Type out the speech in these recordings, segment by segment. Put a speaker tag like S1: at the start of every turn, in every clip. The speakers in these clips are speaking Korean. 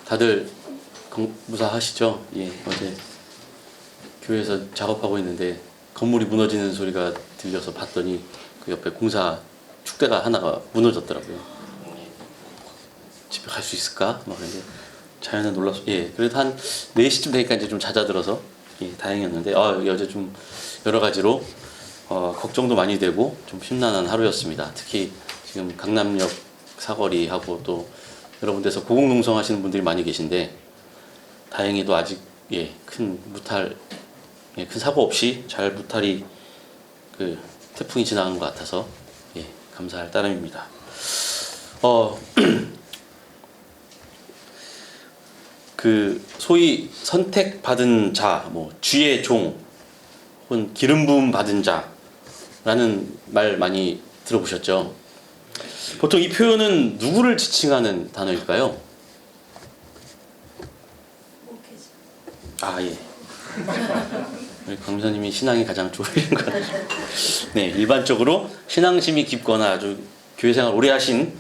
S1: 다들 무사하시죠? 예, 어제 교회에서 작업하고 있는데 건물이 무너지는 소리가 들려서 봤더니 그 옆에 공사 축대가 하나가 무너졌더라고요. 집에 갈 수 있을까? 막 그런데 자연에 놀라서 그래도 한 4시쯤 되니까 이제 좀 잦아들어서 다행이었는데 어제 좀 여러 가지로 걱정도 많이 되고 좀 심란한 하루였습니다. 특히 지금 강남역 사거리하고 또 여러 군데서 고공농성 하시는 분들이 많이 계신데 다행히도 아직 큰 사고 없이 잘 무탈이 그 태풍이 지나간 것 같아서 감사할 따름입니다. 그 소위 선택받은 자, 쥐의 종, 혹은 기름 부음 받은 자라는 말 많이 들어보셨죠? 보통 이 표현은 누구를 지칭하는 단어일까요? 예. 우리 강사님이 신앙이 가장 좋으신 것 같아요. 네, 일반적으로 신앙심이 깊거나 아주 교회생활 오래 하신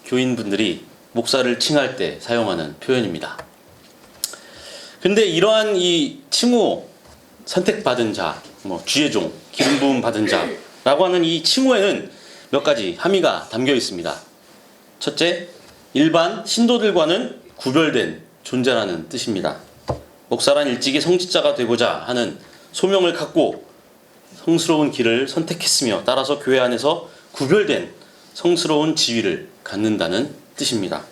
S1: 교인분들이 목사를 칭할 때 사용하는 표현입니다. 근데 이러한 이 칭호, 선택받은 자, 쥐의 종, 기름 부음 받은 자라고 하는 이 칭호에는 몇 가지 함의가 담겨 있습니다. 첫째, 일반 신도들과는 구별된 존재라는 뜻입니다. 목사란 일찍이 성직자가 되고자 하는 소명을 갖고 성스러운 길을 선택했으며 따라서 교회 안에서 구별된 성스러운 지위를 갖는다는 뜻입니다.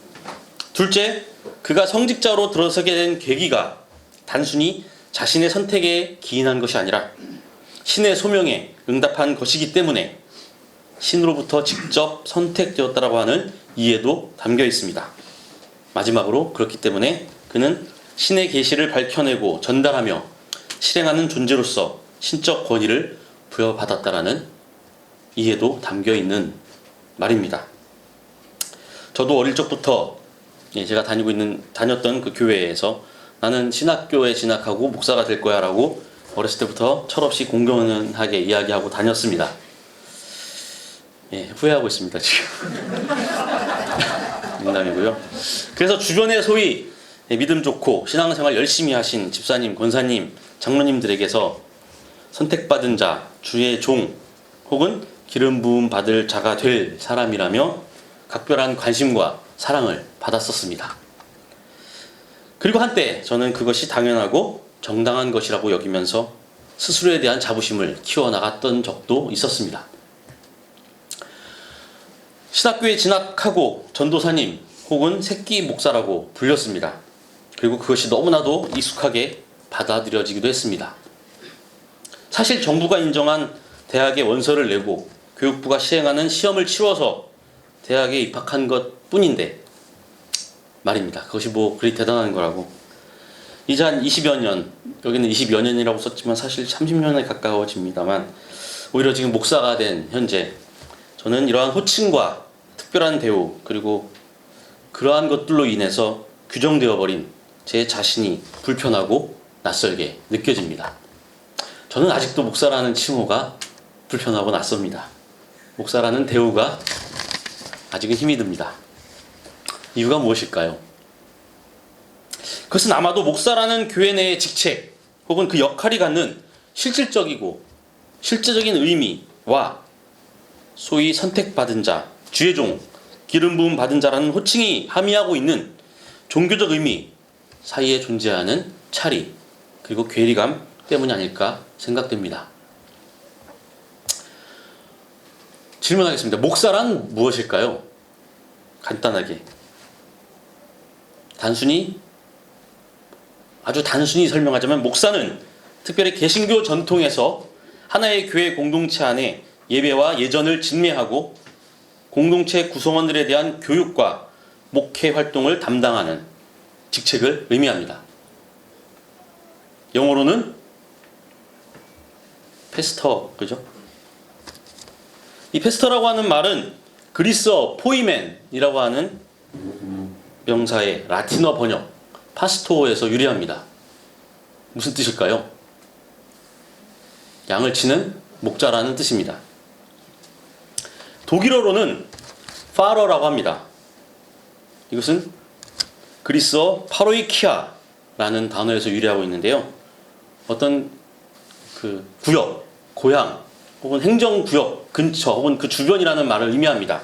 S1: 둘째, 그가 성직자로 들어서게 된 계기가 단순히 자신의 선택에 기인한 것이 아니라 신의 소명에 응답한 것이기 때문에 신으로부터 직접 선택되었다라고 하는 이해도 담겨 있습니다. 마지막으로 그렇기 때문에 그는 신의 계시를 밝혀내고 전달하며 실행하는 존재로서 신적 권위를 부여받았다라는 이해도 담겨 있는 말입니다. 저도 어릴 적부터 제가 다녔던 그 교회에서 나는 신학교에 진학하고 목사가 될 거야 라고 어렸을 때부터 철없이 공공연하게 이야기하고 다녔습니다. 후회하고 있습니다 지금. 농담이고요. 그래서 주변에 소위 믿음 좋고 신앙생활 열심히 하신 집사님, 권사님, 장로님들에게서 선택받은 자, 주의 종 혹은 기름 부음 받을 자가 될 사람이라며 각별한 관심과 사랑을 받았었습니다. 그리고 한때 저는 그것이 당연하고 정당한 것이라고 여기면서 스스로에 대한 자부심을 키워나갔던 적도 있었습니다. 신학교에 진학하고 전도사님 혹은 새끼 목사라고 불렸습니다. 그리고 그것이 너무나도 익숙하게 받아들여지기도 했습니다. 사실 정부가 인정한 대학에 원서를 내고 교육부가 시행하는 시험을 치러서 대학에 입학한 것 뿐인데 말입니다. 그것이 그리 대단한 거라고. 이제 한 20여 년, 여기는 20여 년이라고 썼지만 사실 30년에 가까워집니다만 오히려 지금 목사가 된 현재 저는 이러한 호칭과 특별한 대우 그리고 그러한 것들로 인해서 규정되어 버린 제 자신이 불편하고 낯설게 느껴집니다. 저는 아직도 목사라는 칭호가 불편하고 낯섭니다. 목사라는 대우가 아직은 힘이 듭니다. 이유가 무엇일까요? 그것은 아마도 목사라는 교회 내의 직책 혹은 그 역할이 갖는 실질적이고 실제적인 의미와 소위 선택받은 자, 주의 종, 기름 부음 받은 자라는 호칭이 함의하고 있는 종교적 의미 사이에 존재하는 차리 그리고 괴리감 때문이 아닐까 생각됩니다. 질문하겠습니다. 목사란 무엇일까요? 간단하게 아주 단순히 설명하자면 목사는 특별히 개신교 전통에서 하나의 교회 공동체 안에 예배와 예전을 진매하고 공동체 구성원들에 대한 교육과 목회 활동을 담당하는 직책을 의미합니다. 영어로는 페스터, 그죠? 이 페스터라고 하는 말은 그리스어 포이멘이라고 하는 명사의 라틴어 번역 파스토에서 유래합니다. 무슨 뜻일까요? 양을 치는 목자라는 뜻입니다. 독일어로는 파러라고 합니다. 이것은 그리스어 파로이키아라는 단어에서 유래하고 있는데요. 어떤 그 구역, 고향 혹은 행정구역 근처 혹은 그 주변이라는 말을 의미합니다.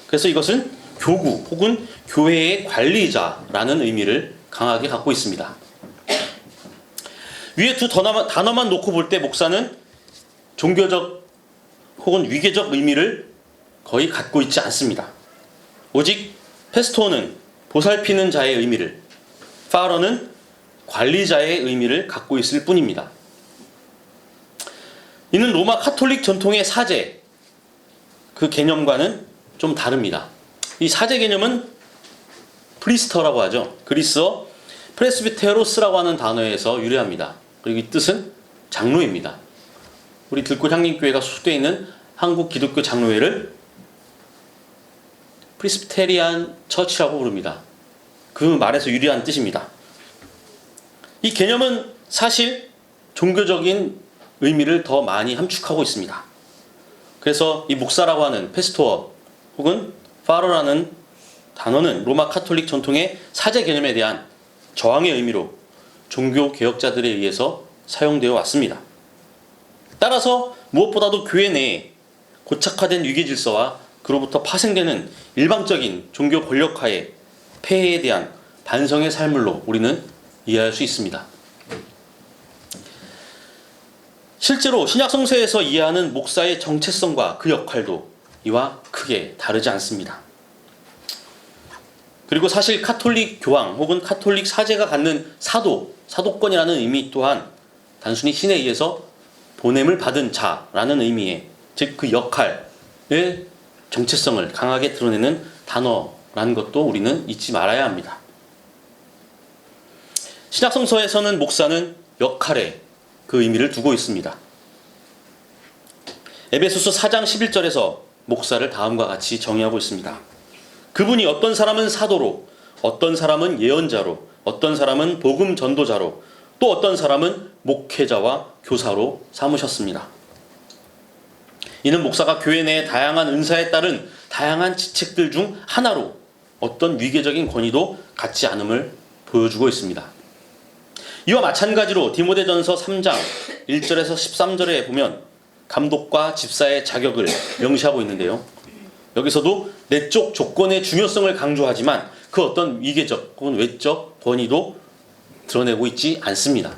S1: 그래서 이것은 교구 혹은 교회의 관리자라는 의미를 강하게 갖고 있습니다. 위에 두 단어만 놓고 볼 때 목사는 종교적 혹은 위계적 의미를 거의 갖고 있지 않습니다. 오직 페스토어는 보살피는 자의 의미를, 파러는 관리자의 의미를 갖고 있을 뿐입니다. 이는 로마 카톨릭 전통의 사제, 그 개념과는 좀 다릅니다. 이 사제 개념은 프리스터라고 하죠. 그리스어 프레스비테로스라고 하는 단어에서 유래합니다. 그리고 이 뜻은 장로입니다. 우리 들꽃 향림교회가 소속되어 있는 한국 기독교 장로회를 프리스비테리안 처치라고 부릅니다. 그 말에서 유래한 뜻입니다. 이 개념은 사실 종교적인 의미를 더 많이 함축하고 있습니다. 그래서 이 목사라고 하는 페스토어 혹은 파러라는 단어는 로마 카톨릭 전통의 사제 개념에 대한 저항의 의미로 종교 개혁자들에 의해서 사용되어 왔습니다. 따라서 무엇보다도 교회 내에 고착화된 위계 질서와 그로부터 파생되는 일방적인 종교 권력화의 폐해에 대한 반성의 삶으로 우리는 이해할 수 있습니다. 실제로 신약 성서에서 이해하는 목사의 정체성과 그 역할도 이와 크게 다르지 않습니다. 그리고 사실 카톨릭 교황 혹은 카톨릭 사제가 갖는 사도권이라는 의미 또한 단순히 신에 의해서 보냄을 받은 자라는 의미의, 즉 그 역할의 정체성을 강하게 드러내는 단어라는 것도 우리는 잊지 말아야 합니다. 신약 성서에서는 목사는 역할에 그 의미를 두고 있습니다. 에베소서 4장 11절에서 목사를 다음과 같이 정의하고 있습니다. 그분이 어떤 사람은 사도로, 어떤 사람은 예언자로, 어떤 사람은 복음 전도자로, 또 어떤 사람은 목회자와 교사로 삼으셨습니다. 이는 목사가 교회 내의 다양한 은사에 따른 다양한 직책들 중 하나로 어떤 위계적인 권위도 갖지 않음을 보여주고 있습니다. 이와 마찬가지로 디모데전서 3장 1절에서 13절에 보면 감독과 집사의 자격을 명시하고 있는데요. 여기서도 내적 조건의 중요성을 강조하지만 그 어떤 위계적 혹은 외적 권위도 드러내고 있지 않습니다.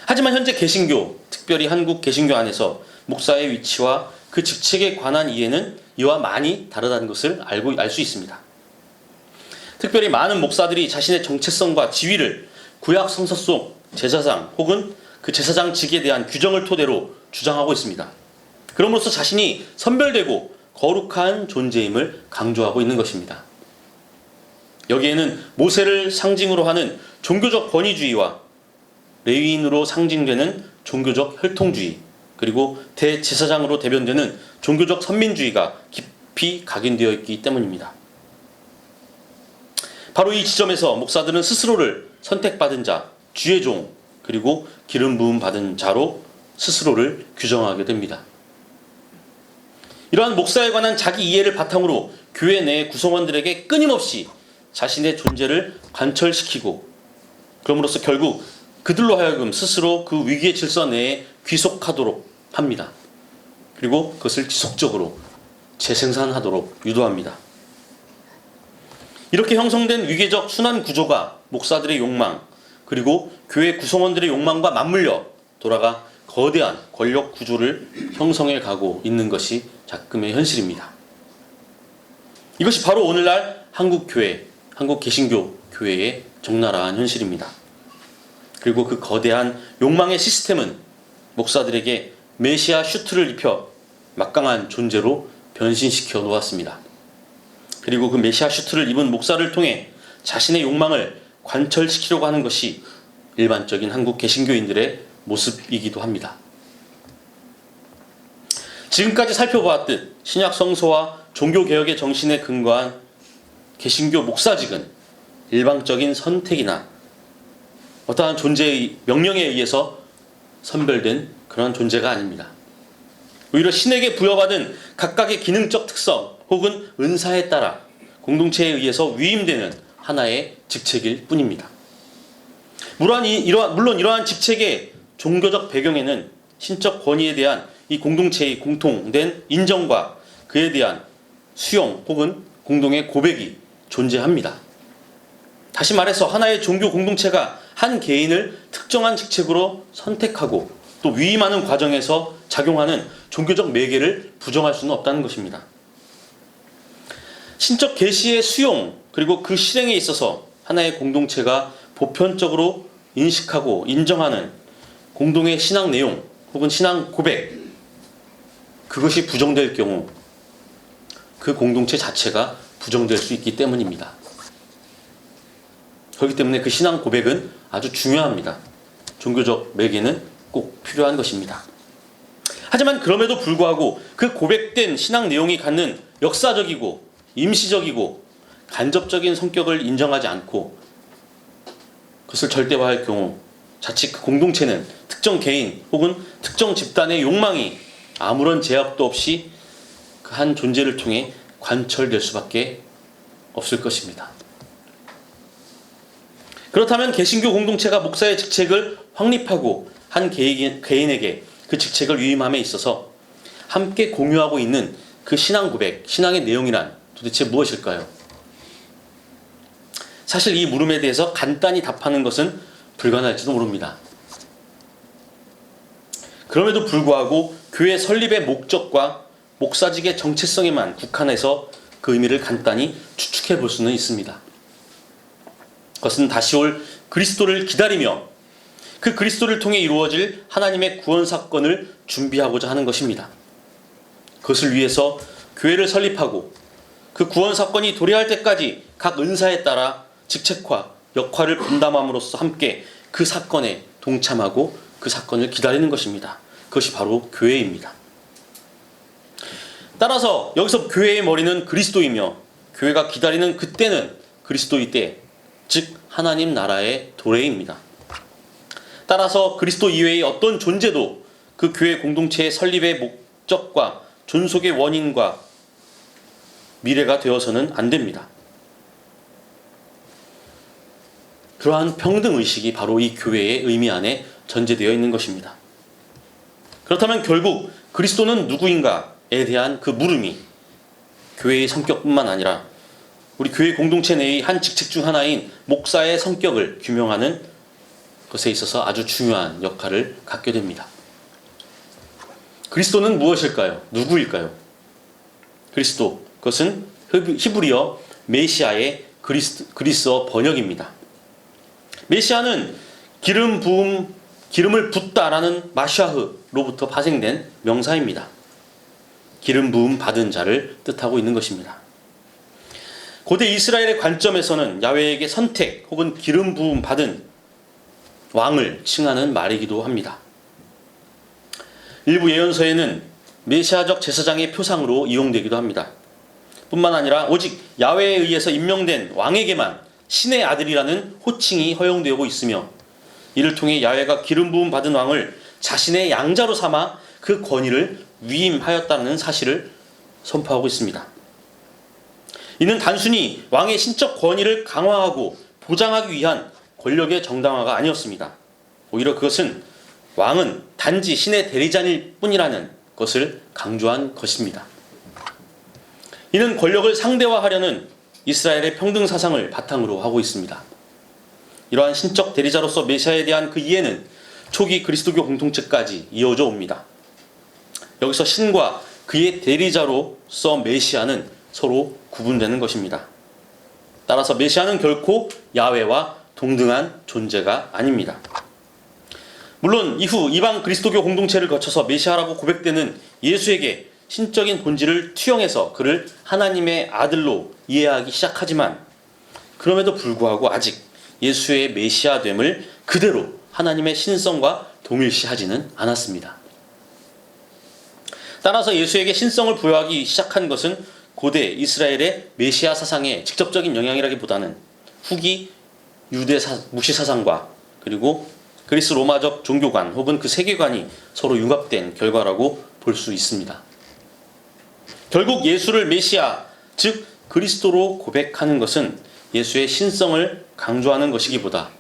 S1: 하지만 현재 개신교, 특별히 한국 개신교 안에서 목사의 위치와 그 직책에 관한 이해는 이와 많이 다르다는 것을 알 수 있습니다. 특별히 많은 목사들이 자신의 정체성과 지위를 구약 성서 속 제사장 혹은 그 제사장직에 대한 규정을 토대로 주장하고 있습니다. 그럼으로써 자신이 선별되고 거룩한 존재임을 강조하고 있는 것입니다. 여기에는 모세를 상징으로 하는 종교적 권위주의와 레위인으로 상징되는 종교적 혈통주의, 그리고 대제사장으로 대변되는 종교적 선민주의가 깊이 각인되어 있기 때문입니다. 바로 이 지점에서 목사들은 스스로를 선택받은 자, 주의 종, 그리고 기름 부음 받은 자로 스스로를 규정하게 됩니다. 이러한 목사에 관한 자기 이해를 바탕으로 교회 내 구성원들에게 끊임없이 자신의 존재를 관철시키고, 그럼으로써 결국 그들로 하여금 스스로 그 위기의 질서 내에 귀속하도록 합니다. 그리고 그것을 지속적으로 재생산하도록 유도합니다. 이렇게 형성된 위계적 순환 구조가 목사들의 욕망, 그리고 교회 구성원들의 욕망과 맞물려 돌아가 거대한 권력 구조를 형성해 가고 있는 것이 작금의 현실입니다. 이것이 바로 오늘날 한국 교회, 한국 개신교 교회의 적나라한 현실입니다. 그리고 그 거대한 욕망의 시스템은 목사들에게 메시아 슈트를 입혀 막강한 존재로 변신시켜 놓았습니다. 그리고 그 메시아 슈트를 입은 목사를 통해 자신의 욕망을 관철시키려고 하는 것이 일반적인 한국 개신교인들의 모습이기도 합니다. 지금까지 살펴보았듯 신약 성서와 종교개혁의 정신에 근거한 개신교 목사직은 일방적인 선택이나 어떠한 존재의 명령에 의해서 선별된 그런 존재가 아닙니다. 오히려 신에게 부여받은 각각의 기능적 특성 혹은 은사에 따라 공동체에 의해서 위임되는 하나의 직책일 뿐입니다. 물론 이러한 직책의 종교적 배경에는 신적 권위에 대한 이 공동체의 공통된 인정과 그에 대한 수용 혹은 공동의 고백이 존재합니다. 다시 말해서 하나의 종교 공동체가 한 개인을 특정한 직책으로 선택하고 또 위임하는 과정에서 작용하는 종교적 매개를 부정할 수는 없다는 것입니다. 신적 계시의 수용 그리고 그 실행에 있어서 하나의 공동체가 보편적으로 인식하고 인정하는 공동의 신앙 내용 혹은 신앙 고백, 그것이 부정될 경우 그 공동체 자체가 부정될 수 있기 때문입니다. 그렇기 때문에 그 신앙 고백은 아주 중요합니다. 종교적 매개는 꼭 필요한 것입니다. 하지만 그럼에도 불구하고 그 고백된 신앙 내용이 갖는 역사적이고 임시적이고 간접적인 성격을 인정하지 않고 그것을 절대화할 경우 자칫 그 공동체는 특정 개인 혹은 특정 집단의 욕망이 아무런 제약도 없이 그 한 존재를 통해 관철될 수밖에 없을 것입니다. 그렇다면 개신교 공동체가 목사의 직책을 확립하고 한 개인에게 그 직책을 위임함에 있어서 함께 공유하고 있는 그 신앙 고백, 신앙의 내용이란 도대체 무엇일까요? 사실 이 물음에 대해서 간단히 답하는 것은 불가능할지도 모릅니다. 그럼에도 불구하고 교회 설립의 목적과 목사직의 정체성에만 국한해서 그 의미를 간단히 추측해 볼 수는 있습니다. 그것은 다시 올 그리스도를 기다리며 그 그리스도를 통해 이루어질 하나님의 구원 사건을 준비하고자 하는 것입니다. 그것을 위해서 교회를 설립하고 그 구원 사건이 도래할 때까지 각 은사에 따라 직책과 역할을 분담함으로써 함께 그 사건에 동참하고 그 사건을 기다리는 것입니다. 그것이 바로 교회입니다. 따라서 여기서 교회의 머리는 그리스도이며 교회가 기다리는 그때는 그리스도의 때, 즉 하나님 나라의 도래입니다. 따라서 그리스도 이외의 어떤 존재도 그 교회 공동체의 설립의 목적과 존속의 원인과 미래가 되어서는 안 됩니다. 그러한 평등의식이 바로 이 교회의 의미 안에 전제되어 있는 것입니다. 그렇다면 결국 그리스도는 누구인가에 대한 그 물음이 교회의 성격뿐만 아니라 우리 교회 공동체 내의 한 직책 중 하나인 목사의 성격을 규명하는 것에 있어서 아주 중요한 역할을 갖게 됩니다. 그리스도는 무엇일까요? 누구일까요? 그리스도, 그것은 히브리어 메시아의 그리스어 번역입니다. 메시아는 기름을 붓다라는 마샤흐로부터 파생된 명사입니다. 기름 부음 받은 자를 뜻하고 있는 것입니다. 고대 이스라엘의 관점에서는 야훼에게 선택 혹은 기름 부음 받은 왕을 칭하는 말이기도 합니다. 일부 예언서에는 메시아적 제사장의 표상으로 이용되기도 합니다. 뿐만 아니라 오직 야훼에 의해서 임명된 왕에게만 신의 아들이라는 호칭이 허용되고 있으며 이를 통해 야훼가 기름 부음 받은 왕을 자신의 양자로 삼아 그 권위를 위임하였다는 사실을 선포하고 있습니다. 이는 단순히 왕의 신적 권위를 강화하고 보장하기 위한 권력의 정당화가 아니었습니다. 오히려 그것은 왕은 단지 신의 대리자일 뿐이라는 것을 강조한 것입니다. 이는 권력을 상대화하려는 이스라엘의 평등 사상을 바탕으로 하고 있습니다. 이러한 신적 대리자로서 메시아에 대한 그 이해는 초기 그리스도교 공동체까지 이어져 옵니다. 여기서 신과 그의 대리자로서 메시아는 서로 구분되는 것입니다. 따라서 메시아는 결코 야훼와 동등한 존재가 아닙니다. 물론 이후 이방 그리스도교 공동체를 거쳐서 메시아라고 고백되는 예수에게 신적인 본질을 투영해서 그를 하나님의 아들로 이해하기 시작하지만 그럼에도 불구하고 아직 예수의 메시아됨을 그대로 하나님의 신성과 동일시하지는 않았습니다. 따라서 예수에게 신성을 부여하기 시작한 것은 고대 이스라엘의 메시아 사상의 직접적인 영향이라기보다는 후기 유대 묵시 사상과 그리고 그리스 로마적 종교관 혹은 그 세계관이 서로 융합된 결과라고 볼 수 있습니다. 결국 예수를 메시아, 즉 그리스도로 고백하는 것은 예수의 신성을 강조하는 것이기보다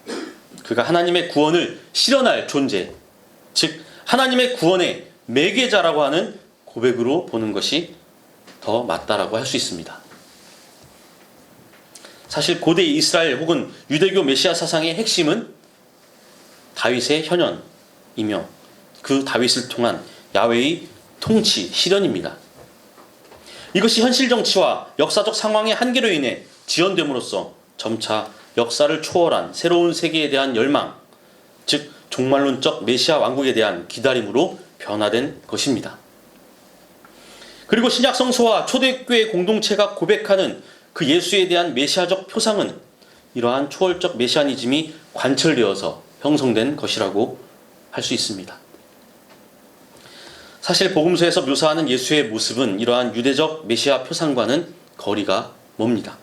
S1: 그가 하나님의 구원을 실현할 존재, 즉 하나님의 구원의 매개자라고 하는 고백으로 보는 것이 더 맞다라고 할 수 있습니다. 사실 고대 이스라엘 혹은 유대교 메시아 사상의 핵심은 다윗의 현현이며 그 다윗을 통한 야훼의 통치, 실현입니다. 이것이 현실 정치와 역사적 상황의 한계로 인해 지연됨으로써 점차 역사를 초월한 새로운 세계에 대한 열망, 즉 종말론적 메시아 왕국에 대한 기다림으로 변화된 것입니다. 그리고 신약 성서와 초대교회 공동체가 고백하는 그 예수에 대한 메시아적 표상은 이러한 초월적 메시아니즘이 관철되어서 형성된 것이라고 할 수 있습니다. 사실 복음서에서 묘사하는 예수의 모습은 이러한 유대적 메시아 표상과는 거리가 멉니다.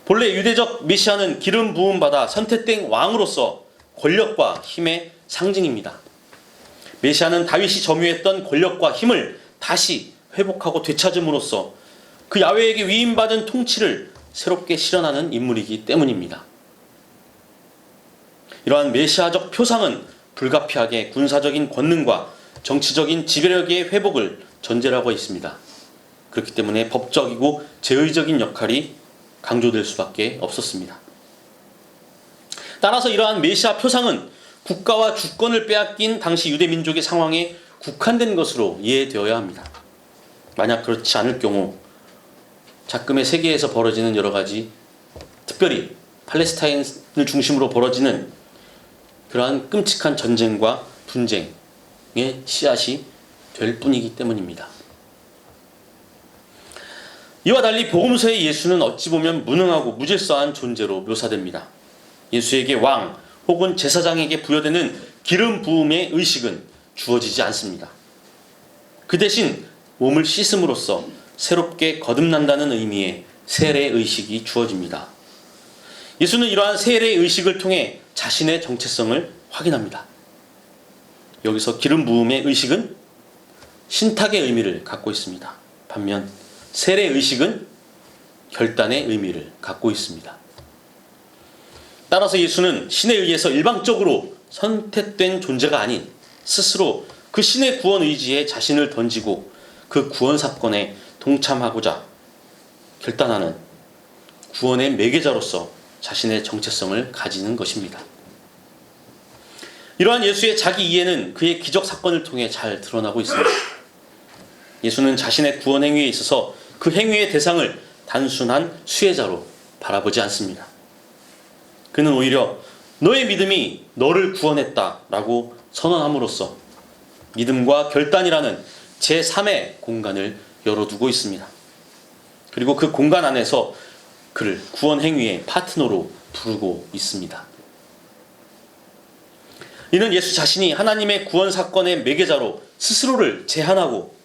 S1: 본래 유대적 메시아는 기름 부음 받아 선택된 왕으로서 권력과 힘의 상징입니다. 메시아는 다윗이 점유했던 권력과 힘을 다시 회복하고 되찾음으로써 그 야훼에게 위임받은 통치를 새롭게 실현하는 인물이기 때문입니다. 이러한 메시아적 표상은 불가피하게 군사적인 권능과 정치적인 지배력의 회복을 전제로 하고 있습니다. 그렇기 때문에 법적이고 제의적인 역할이 강조될 수밖에 없었습니다. 따라서 이러한 메시아 표상은 국가와 주권을 빼앗긴 당시 유대 민족의 상황에 국한된 것으로 이해되어야 합니다. 만약 그렇지 않을 경우 작금의 세계에서 벌어지는 여러 가지, 특별히 팔레스타인을 중심으로 벌어지는 그러한 끔찍한 전쟁과 분쟁의 씨앗이 될 뿐이기 때문입니다. 이와 달리 복음서의 예수는 어찌 보면 무능하고 무질서한 존재로 묘사됩니다. 예수에게 왕 혹은 제사장에게 부여되는 기름 부음의 의식은 주어지지 않습니다. 그 대신 몸을 씻음으로써 새롭게 거듭난다는 의미의 세례 의식이 주어집니다. 예수는 이러한 세례 의식을 통해 자신의 정체성을 확인합니다. 여기서 기름 부음의 의식은 신탁의 의미를 갖고 있습니다. 반면 세례 의식은 결단의 의미를 갖고 있습니다. 따라서 예수는 신에 의해서 일방적으로 선택된 존재가 아닌 스스로 그 신의 구원 의지에 자신을 던지고 그 구원 사건에 동참하고자 결단하는 구원의 매개자로서 자신의 정체성을 가지는 것입니다. 이러한 예수의 자기 이해는 그의 기적 사건을 통해 잘 드러나고 있습니다. 예수는 자신의 구원 행위에 있어서 그 행위의 대상을 단순한 수혜자로 바라보지 않습니다. 그는 오히려 너의 믿음이 너를 구원했다라고 선언함으로써 믿음과 결단이라는 제3의 공간을 열어두고 있습니다. 그리고 그 공간 안에서 그를 구원 행위의 파트너로 부르고 있습니다. 이는 예수 자신이 하나님의 구원 사건의 매개자로 스스로를 제한하고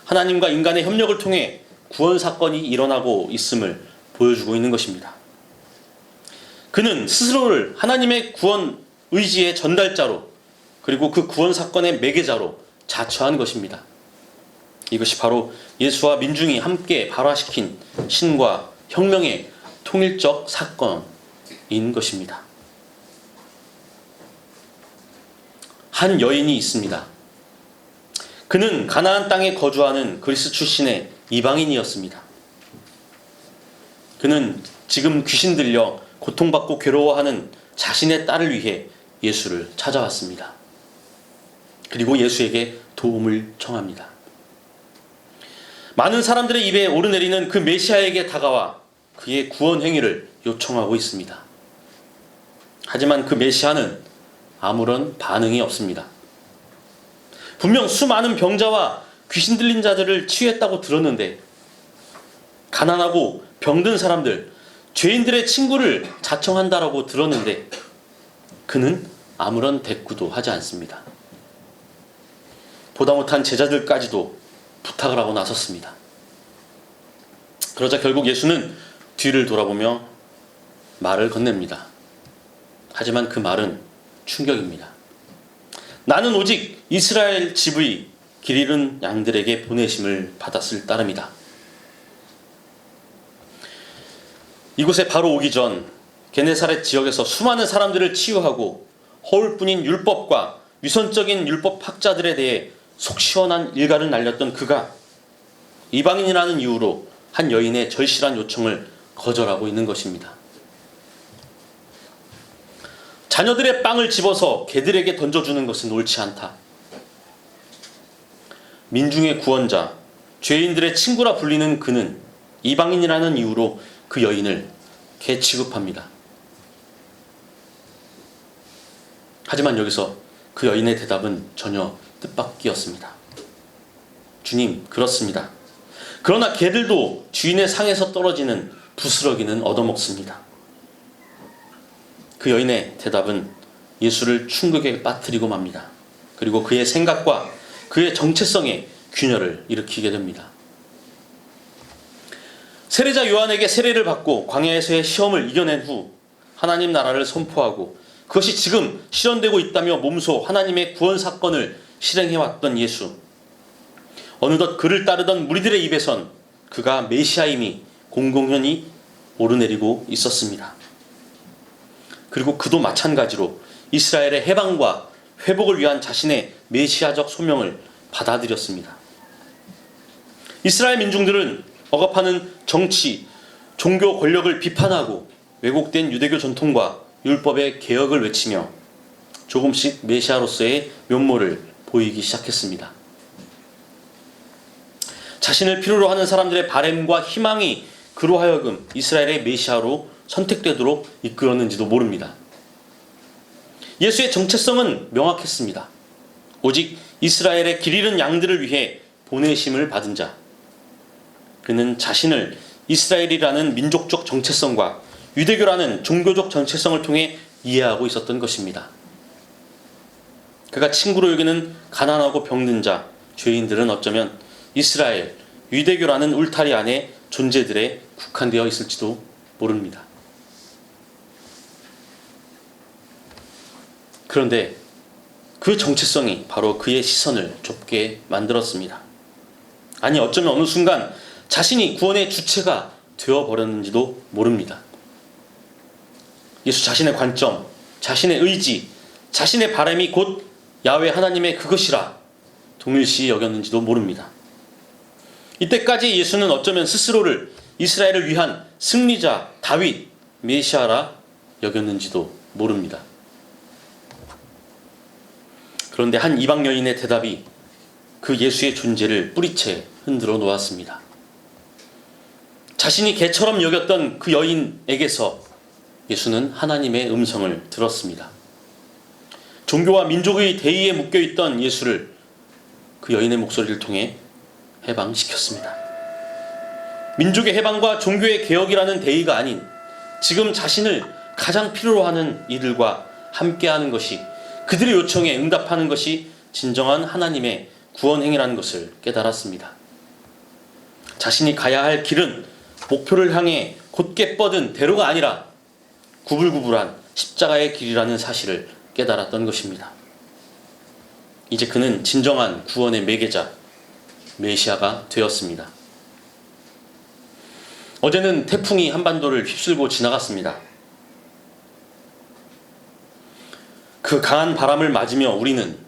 S1: 하나님과 인간의 협력을 통해 구원 사건이 일어나고 있음을 보여주고 있는 것입니다. 그는 스스로를 하나님의 구원 의지의 전달자로 그리고 그 구원 사건의 매개자로 자처한 것입니다. 이것이 바로 예수와 민중이 함께 발화시킨 신과 혁명의 통일적 사건인 것입니다. 한 여인이 있습니다. 그는 가나안 땅에 거주하는 그리스 출신의 이방인이었습니다. 그는 지금 귀신 들려 고통받고 괴로워하는 자신의 딸을 위해 예수를 찾아왔습니다. 그리고 예수에게 도움을 청합니다. 많은 사람들의 입에 오르내리는 그 메시아에게 다가와 그의 구원 행위를 요청하고 있습니다. 하지만 그 메시아는 아무런 반응이 없습니다. 분명 수많은 병자와 귀신 들린 자들을 치유했다고 들었는데 가난하고 병든 사람들, 죄인들의 친구를 자청한다라고 들었는데 그는 아무런 대꾸도 하지 않습니다. 보다 못한 제자들까지도 부탁을 하고 나섰습니다. 그러자 결국 예수는 뒤를 돌아보며 말을 건넵니다. 하지만 그 말은 충격입니다. 나는 오직 이스라엘 집의 길 잃은 양들에게 보내심을 받았을 따름이다. 이곳에 바로 오기 전 게네사렛 지역에서 수많은 사람들을 치유하고 허울뿐인 율법과 위선적인 율법 학자들에 대해 속 시원한 일가를 날렸던 그가 이방인이라는 이유로 한 여인의 절실한 요청을 거절하고 있는 것입니다. 자녀들의 빵을 집어서 개들에게 던져주는 것은 옳지 않다. 민중의 구원자, 죄인들의 친구라 불리는 그는 이방인이라는 이유로 그 여인을 개 취급합니다. 하지만 여기서 그 여인의 대답은 전혀 뜻밖이었습니다. 주님, 그렇습니다. 그러나 개들도 주인의 상에서 떨어지는 부스러기는 얻어먹습니다. 그 여인의 대답은 예수를 충격에 빠뜨리고 맙니다. 그리고 그의 생각과 그의 정체성에 균열을 일으키게 됩니다. 세례자 요한에게 세례를 받고 광야에서의 시험을 이겨낸 후 하나님 나라를 선포하고 그것이 지금 실현되고 있다며 몸소 하나님의 구원 사건을 실행해왔던 예수. 어느덧 그를 따르던 무리들의 입에선 그가 메시아임이 공공연히 오르내리고 있었습니다. 그리고 그도 마찬가지로 이스라엘의 해방과 회복을 위한 자신의 메시아적 소명을 받아들였습니다. 이스라엘 민중들은 억압하는 정치, 종교 권력을 비판하고 왜곡된 유대교 전통과 율법의 개혁을 외치며 조금씩 메시아로서의 면모를 보이기 시작했습니다. 자신을 필요로 하는 사람들의 바램과 희망이 그로 하여금 이스라엘의 메시아로 선택되도록 이끌었는지도 모릅니다. 예수의 정체성은 명확했습니다. 오직 이스라엘의 길 잃은 양들을 위해 보내심을 받은 자. 그는 자신을 이스라엘이라는 민족적 정체성과 유대교라는 종교적 정체성을 통해 이해하고 있었던 것입니다. 그가 친구로 여기는 가난하고 병든 자, 죄인들은 어쩌면 이스라엘, 유대교라는 울타리 안에 존재들에 국한되어 있을지도 모릅니다. 그런데 그 정체성이 바로 그의 시선을 좁게 만들었습니다. 아니, 어쩌면 어느 순간 자신이 구원의 주체가 되어버렸는지도 모릅니다. 예수 자신의 관점, 자신의 의지, 자신의 바람이 곧 야훼 하나님의 그것이라 동일시 여겼는지도 모릅니다. 이때까지 예수는 어쩌면 스스로를 이스라엘을 위한 승리자, 다윗, 메시아라 여겼는지도 모릅니다. 그런데 한 이방 여인의 대답이 그 예수의 존재를 뿌리채 흔들어 놓았습니다. 자신이 개처럼 여겼던 그 여인에게서 예수는 하나님의 음성을 들었습니다. 종교와 민족의 대의에 묶여있던 예수를 그 여인의 목소리를 통해 해방시켰습니다. 민족의 해방과 종교의 개혁이라는 대의가 아닌 지금 자신을 가장 필요로 하는 이들과 함께하는 것이, 그들의 요청에 응답하는 것이 진정한 하나님의 구원 행위라는 것을 깨달았습니다. 자신이 가야 할 길은 목표를 향해 곧게 뻗은 대로가 아니라 구불구불한 십자가의 길이라는 사실을 깨달았던 것입니다. 이제 그는 진정한 구원의 매개자, 메시아가 되었습니다. 어제는 태풍이 한반도를 휩쓸고 지나갔습니다. 그 강한 바람을 맞으며 우리는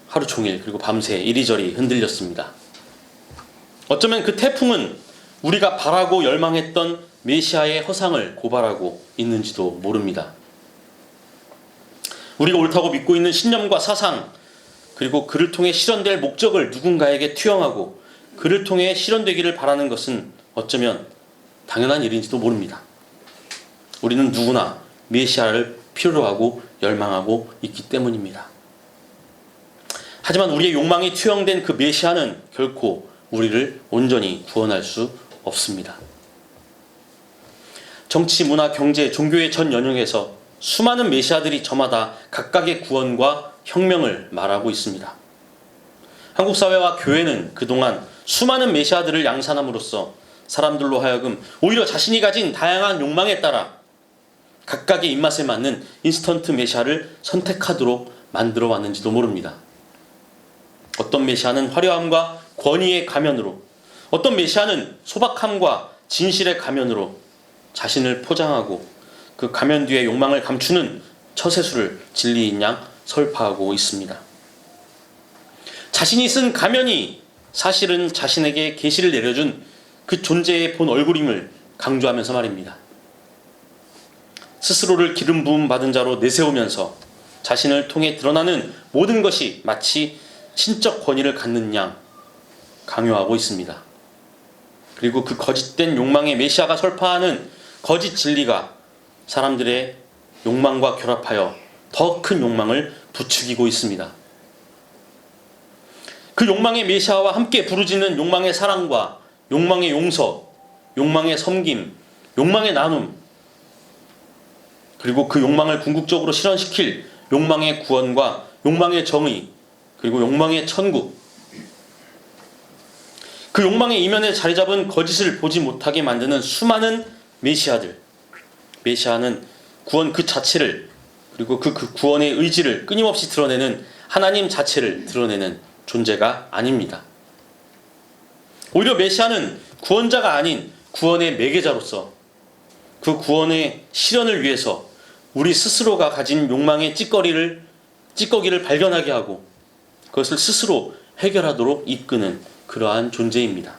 S1: 하루 종일 그리고 밤새 이리저리 흔들렸습니다. 어쩌면 그 태풍은 우리가 바라고 열망했던 메시아의 허상을 고발하고 있는지도 모릅니다. 우리가 옳다고 믿고 있는 신념과 사상, 그리고 그를 통해 실현될 목적을 누군가에게 투영하고 그를 통해 실현되기를 바라는 것은 어쩌면 당연한 일인지도 모릅니다. 우리는 누구나 메시아를 필요로 하고 열망하고 있기 때문입니다. 하지만 우리의 욕망이 투영된 그 메시아는 결코 우리를 온전히 구원할 수 없습니다. 정치, 문화, 경제, 종교의 전 영역에서 수많은 메시아들이 저마다 각각의 구원과 혁명을 말하고 있습니다. 한국 사회와 교회는 그동안 수많은 메시아들을 양산함으로써 사람들로 하여금 오히려 자신이 가진 다양한 욕망에 따라 각각의 입맛에 맞는 인스턴트 메시아를 선택하도록 만들어 왔는지도 모릅니다. 어떤 메시아는 화려함과 권위의 가면으로, 어떤 메시아는 소박함과 진실의 가면으로 자신을 포장하고 그 가면 뒤에 욕망을 감추는 처세술을 진리인 양 설파하고 있습니다. 자신이 쓴 가면이 사실은 자신에게 계시를 내려준 그 존재의 본 얼굴임을 강조하면서 말입니다. 스스로를 기름 부음 받은 자로 내세우면서 자신을 통해 드러나는 모든 것이 마치 신적 권위를 갖는 양 강요하고 있습니다. 그리고 그 거짓된 욕망의 메시아가 설파하는 거짓 진리가 사람들의 욕망과 결합하여 더 큰 욕망을 부추기고 있습니다. 그 욕망의 메시아와 함께 부르짖는 욕망의 사랑과 욕망의 용서, 욕망의 섬김, 욕망의 나눔, 그리고 그 욕망을 궁극적으로 실현시킬 욕망의 구원과 욕망의 정의, 그리고 욕망의 천국, 그 욕망의 이면에 자리 잡은 거짓을 보지 못하게 만드는 수많은 메시아들. 메시아는 구원 그 자체를, 그리고 그 구원의 의지를 끊임없이 드러내는 하나님 자체를 드러내는 존재가 아닙니다. 오히려 메시아는 구원자가 아닌 구원의 매개자로서 그 구원의 실현을 위해서 우리 스스로가 가진 욕망의 찌꺼기를 발견하게 하고 그것을 스스로 해결하도록 이끄는 그러한 존재입니다.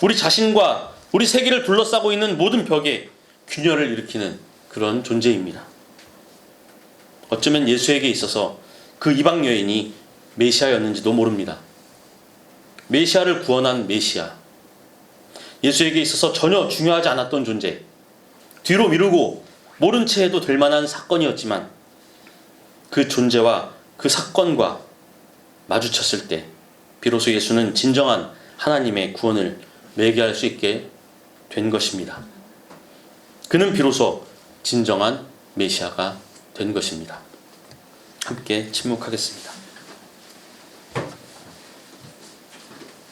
S1: 우리 자신과 우리 세계를 둘러싸고 있는 모든 벽에 균열을 일으키는 그런 존재입니다. 어쩌면 예수에게 있어서 그 이방 여인이 메시아였는지도 모릅니다. 메시아를 구원한 메시아. 예수에게 있어서 전혀 중요하지 않았던 존재. 뒤로 미루고 모른 채 해도 될 만한 사건이었지만 그 존재와 그 사건과 마주쳤을 때 비로소 예수는 진정한 하나님의 구원을 매개할 수 있게 된 것입니다. 그는 비로소 진정한 메시아가 된 것입니다. 함께 침묵하겠습니다.